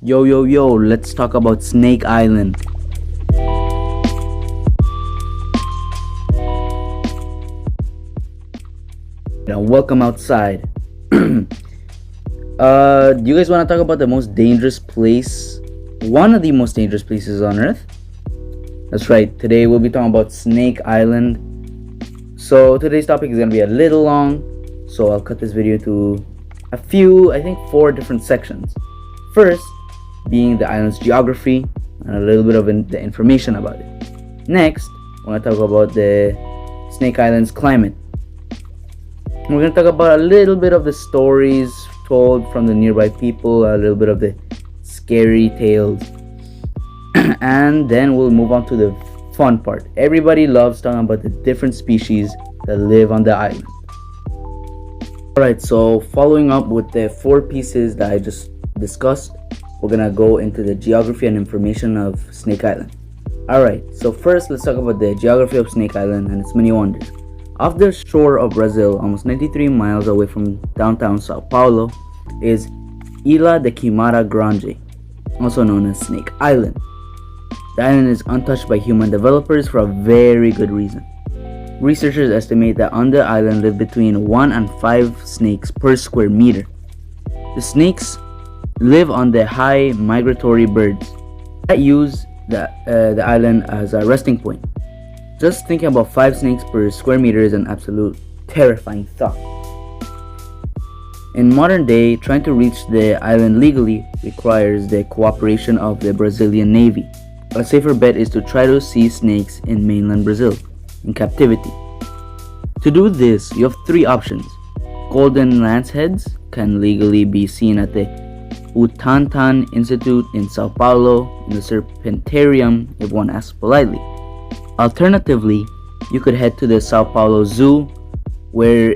Yo, yo, yo, let's talk about Snake Island. Now, welcome outside. Do you guys want to talk about the most dangerous place? One of the most dangerous places on Earth? That's right, today we'll be talking about Snake Island. So, today's topic is going to be a little long, so I'll cut this video to a few, I think 4 different sections. First, being the island's geography and a little bit of the information about it. Next, I want to talk about the Snake Island's climate. And we're going to talk about a little bit of the stories told from the nearby people, a little bit of the scary tales. And then we'll move on to the fun part. Everybody loves talking about the different species that live on the island. Alright, so following up with the 4 pieces that I just discussed, we're gonna go into the geography and information of Snake Island. Alright, so first let's talk about the geography of Snake Island and its many wonders. Off the shore of Brazil, almost 93 miles away from downtown Sao Paulo, is Ilha de Quimara Grande, also known as Snake Island. The island is untouched by human developers for a very good reason. Researchers estimate that on the island live between 1 and 5 snakes per square meter. The snakes live on the high migratory birds that use the island as a resting point. Just thinking about 5 snakes per square meter is an absolute terrifying thought. In modern day, trying to reach the island legally requires the cooperation of the Brazilian Navy. A safer bet is to try to see snakes in mainland Brazil, in captivity. To do this, you have 3 options. Golden lanceheads can legally be seen at the Butantan Institute in Sao Paulo, in the Serpentarium if one asks politely. Alternatively, you could head to the Sao Paulo Zoo, where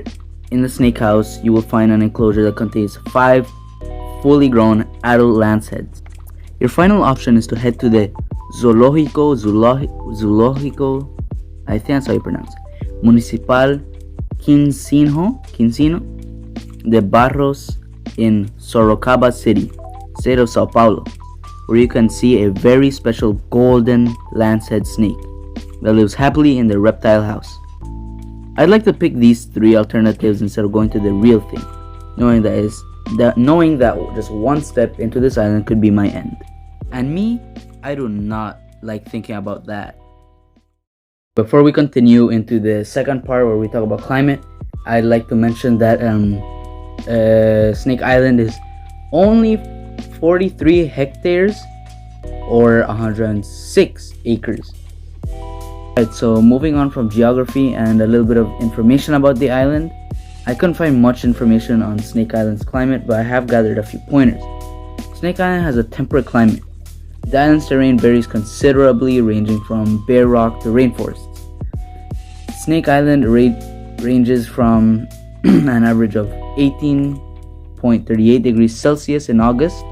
in the snake house you will find an enclosure that contains 5 fully grown adult lanceheads. Your final option is to head to the Zoológico, I think that's how you pronounce it, Municipal Quinzino de Barros in Sorocaba City, state of Sao Paulo, where you can see a very special golden lancehead snake that lives happily in the reptile house. I'd like to pick these 3 alternatives instead of going to the real thing, knowing that just one step into this island could be my end. And me, I do not like thinking about that. Before we continue into the second part where we talk about climate, I'd like to mention that Snake Island is only 43 hectares or 106 acres. Alright, so moving on from geography and a little bit of information about the island, I couldn't find much information on Snake Island's climate, but I have gathered a few pointers. Snake Island has a temperate climate. The island's terrain varies considerably, ranging from bare rock to rainforests. Snake Island ranges from an average of 18.38 degrees Celsius in August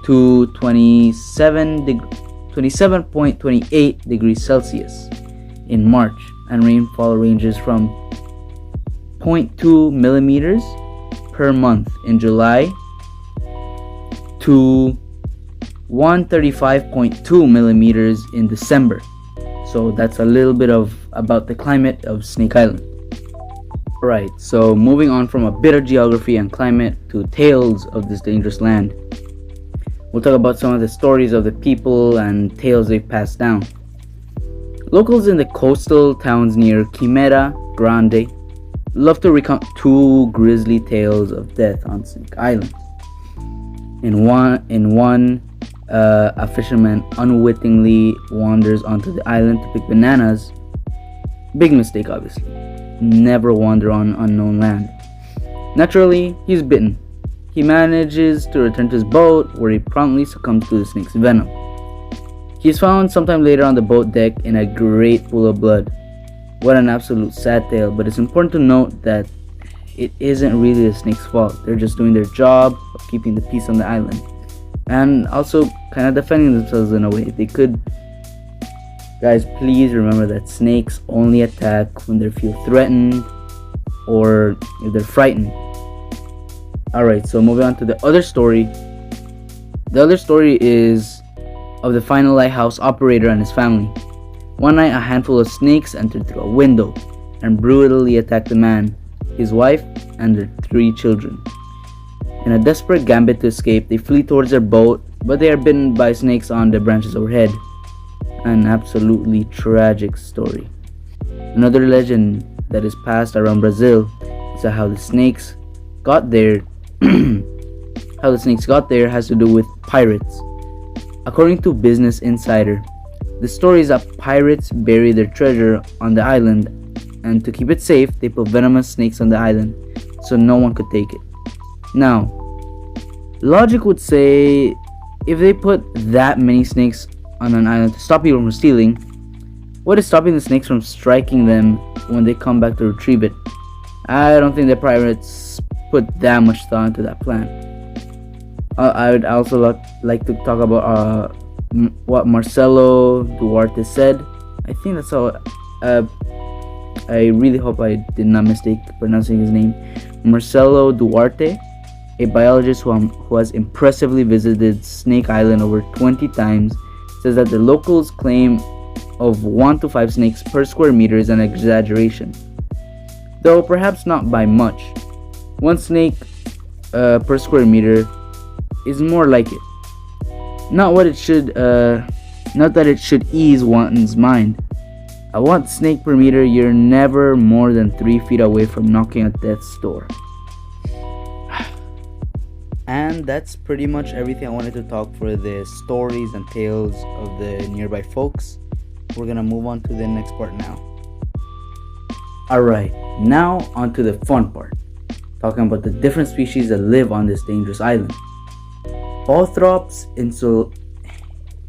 to 27.28 degrees Celsius in March, and rainfall ranges from 0.2 millimeters per month in July to 135.2 millimeters in December. So that's a little bit about the climate of Snake Island. Alright, so moving on from a bit of geography and climate to tales of this dangerous land, we'll talk about some of the stories of the people and tales they've passed down. Locals in the coastal towns near Quimera Grande love to recount 2 grisly tales of death on Snake Island. In one, a fisherman unwittingly wanders onto the island to pick bananas. Big mistake, obviously. Never wander on unknown land. Naturally, he's bitten. He manages to return to his boat, where he promptly succumbs to the snake's venom. He is found sometime later on the boat deck in a great pool of blood. What an absolute sad tale, but it's important to note that it isn't really the snake's fault. They're just doing their job of keeping the peace on the island, and also kind of defending themselves in a way. They could. Guys, please remember that snakes only attack when they feel threatened or if they're frightened. Alright, so moving on to the other story. The other story is of the final lighthouse operator and his family. One night, a handful of snakes entered through a window and brutally attacked the man, his wife, and their 3 children. In a desperate gambit to escape, they flee towards their boat, but they are bitten by snakes on the branches overhead. An absolutely tragic story. Another legend that is passed around Brazil is that how the snakes got there has to do with pirates. According to Business Insider, the story is that pirates bury their treasure on the island, and to keep it safe, they put venomous snakes on the island so no one could take it. Now, logic would say if they put that many snakes on an island to stop people from stealing, what is stopping the snakes from striking them when they come back to retrieve it? I don't think the pirates put that much thought into that plan. I would also like to talk about what Marcelo Duarte said. I think that's how. I really hope I did not mistake pronouncing his name. Marcelo Duarte, a biologist who has impressively visited Snake Island over 20 times, says that the locals' claim of 1 to 5 snakes per square meter is an exaggeration, though perhaps not by much. 1 snake per square meter is more like it. Not that it should ease one's mind. At 1 snake per meter, you're never more than 3 feet away from knocking at death's door. And that's pretty much everything I wanted to talk for the stories and tales of the nearby folks. We're gonna move on to the next part now. Alright, now on to the fun part. Talking about the different species that live on this dangerous island. Bothrops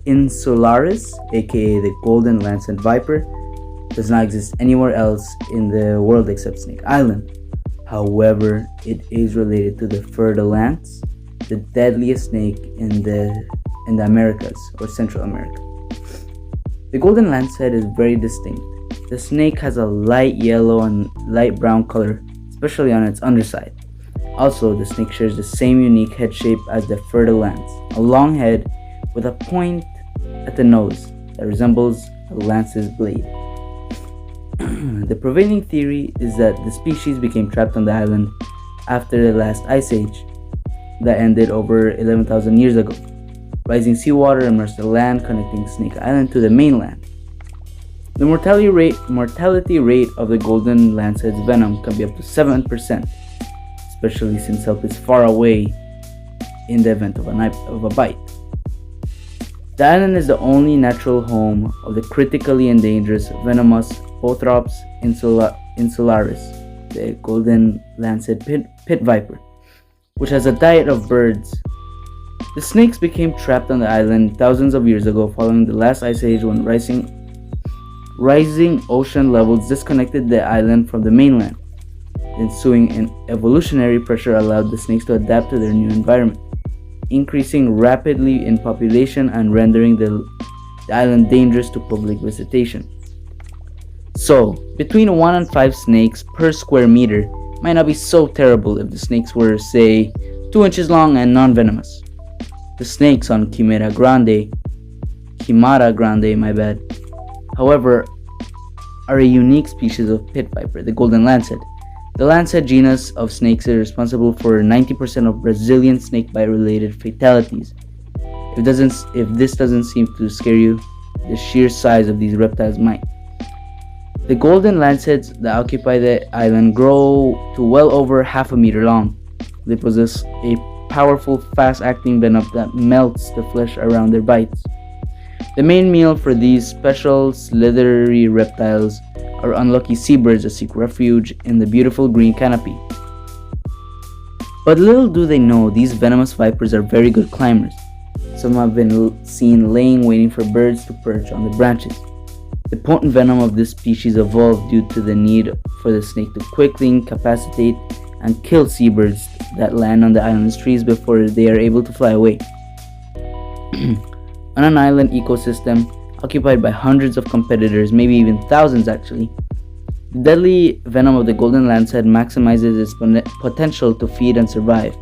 insularis, aka the golden lancet viper, does not exist anywhere else in the world except Snake Island. However, it is related to the fer-de-lance, the deadliest snake in the Americas or Central America. The golden lancehead is very distinct. The snake has a light yellow and light brown color, especially on its underside. Also, the snake shares the same unique head shape as the fer-de-lance, a long head with a point at the nose that resembles a lance's blade. The prevailing theory is that the species became trapped on the island after the last ice age that ended over 11,000 years ago. Rising seawater immersed the land, connecting Snake Island to the mainland. The mortality rate of the golden lancehead's venom can be up to 7%, especially since help is far away in the event of a bite. The island is the only natural home of the critically endangered venomous Bothrops insularis, the golden lancet pit viper, which has a diet of birds. The snakes became trapped on the island thousands of years ago following the last ice age when rising ocean levels disconnected the island from the mainland. The ensuing evolutionary pressure allowed the snakes to adapt to their new environment, increasing rapidly in population and rendering the island dangerous to public visitation. So, between 1 and 5 snakes per square meter might not be so terrible if the snakes were, say, 2 inches long and non-venomous. The snakes on Quimara Grande, however, are a unique species of pit viper, the golden lancet. The lancet genus of snakes is responsible for 90% of Brazilian snakebite-related fatalities. If this doesn't seem to scare you, the sheer size of these reptiles might. The golden lancets that occupy the island grow to well over half a meter long. They possess a powerful, fast-acting venom that melts the flesh around their bites. The main meal for these special slithery reptiles are unlucky seabirds that seek refuge in the beautiful green canopy. But little do they know, these venomous vipers are very good climbers. Some have been seen laying waiting for birds to perch on the branches. The potent venom of this species evolved due to the need for the snake to quickly incapacitate and kill seabirds that land on the island's trees before they are able to fly away. On an island ecosystem occupied by hundreds of competitors, maybe even thousands actually, the deadly venom of the golden lancehead maximizes its potential to feed and survive.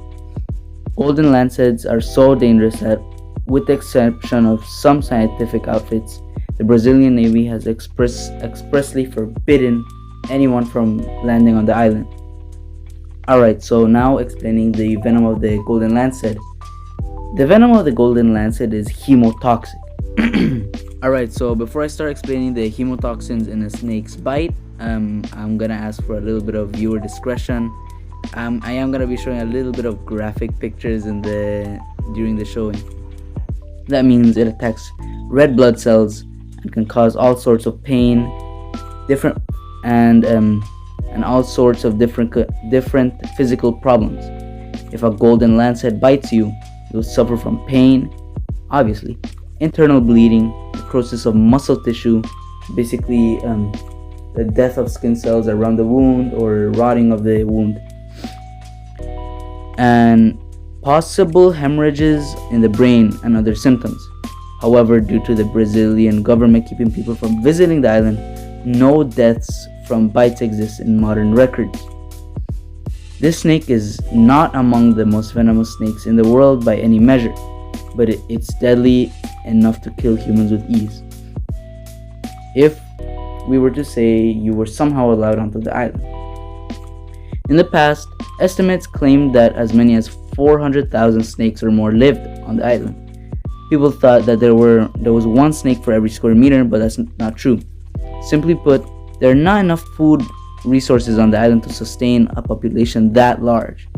Golden lanceheads are so dangerous that with the exception of some scientific outfits, the Brazilian Navy has expressly forbidden anyone from landing on the island. Alright, so now explaining the venom of the golden lancet. The venom of the golden lancet is hemotoxic. Alright, so before I start explaining the hemotoxins in a snake's bite, I'm gonna ask for a little bit of viewer discretion. I am gonna be showing a little bit of graphic pictures during the showing. That means it attacks red blood cells and can cause all sorts of pain, and all sorts of different physical problems. If a golden lancet bites you, you'll suffer from pain, obviously, internal bleeding, necrosis of muscle tissue, basically the death of skin cells around the wound or rotting of the wound, and possible hemorrhages in the brain and other symptoms. However, due to the Brazilian government keeping people from visiting the island, no deaths from bites exist in modern records. This snake is not among the most venomous snakes in the world by any measure, but it's deadly enough to kill humans with ease. If we were to say you were somehow allowed onto the island. In the past, estimates claimed that as many as 400,000 snakes or more lived on the island. People thought that there was one snake for every square meter, but that's not true. Simply put, there are not enough food resources on the island to sustain a population that large.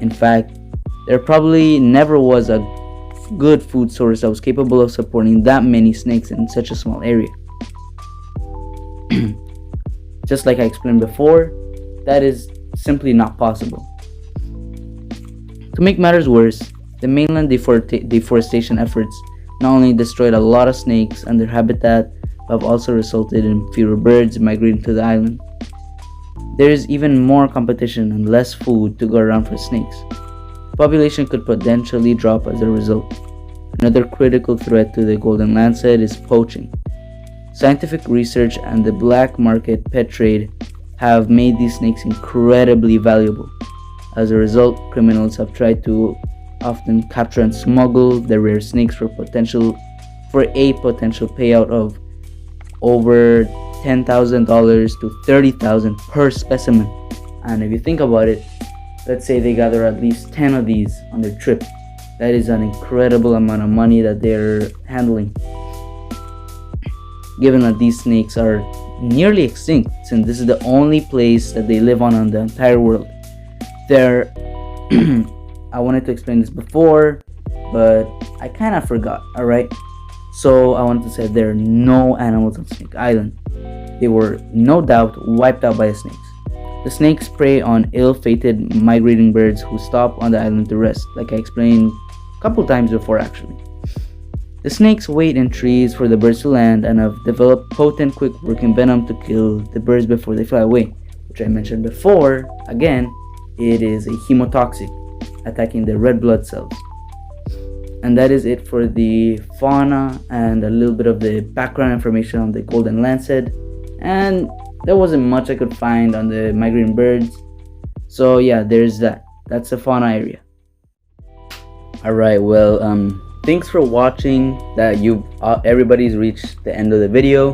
In fact, there probably never was a good food source that was capable of supporting that many snakes in such a small area. Just like I explained before, that is simply not possible. To make matters worse, the mainland deforestation efforts not only destroyed a lot of snakes and their habitat, but have also resulted in fewer birds migrating to the island. There is even more competition and less food to go around for snakes. The population could potentially drop as a result. Another critical threat to the golden lancet is poaching. Scientific research and the black market pet trade have made these snakes incredibly valuable. As a result, criminals have tried to often capture and smuggle the rare snakes for a potential payout of over $10,000 to $30,000 per specimen. And if you think about it, let's say they gather at least 10 of these on their trip. That is an incredible amount of money that they're handling. Given that these snakes are nearly extinct, since this is the only place that they live on the entire world. I wanted to explain this before, but I kind of forgot, alright? So I wanted to say there are no animals on Snake Island. They were no doubt wiped out by the snakes. The snakes prey on ill-fated migrating birds who stop on the island to rest, like I explained a couple times before actually. The snakes wait in trees for the birds to land and have developed potent, quick-working venom to kill the birds before they fly away, which I mentioned before. Again, it is a hemotoxic, attacking the red blood cells. And that is it for the fauna and a little bit of the background information on the golden lancet. And there wasn't much I could find on the migrating birds. So yeah, there's that. That's the fauna area. Alright, well, thanks for watching. Everybody's reached the end of the video.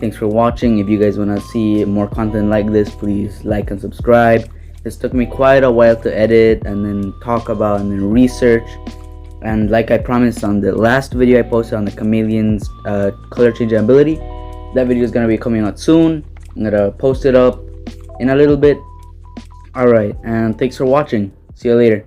Thanks for watching. If you guys want to see more content like this, please like and subscribe. This took me quite a while to edit and then talk about and then research. And like I promised on the last video I posted on the chameleon's color changing ability, that video is going to be coming out soon. I'm going to post it up in a little bit. Alright, and thanks for watching. See you later.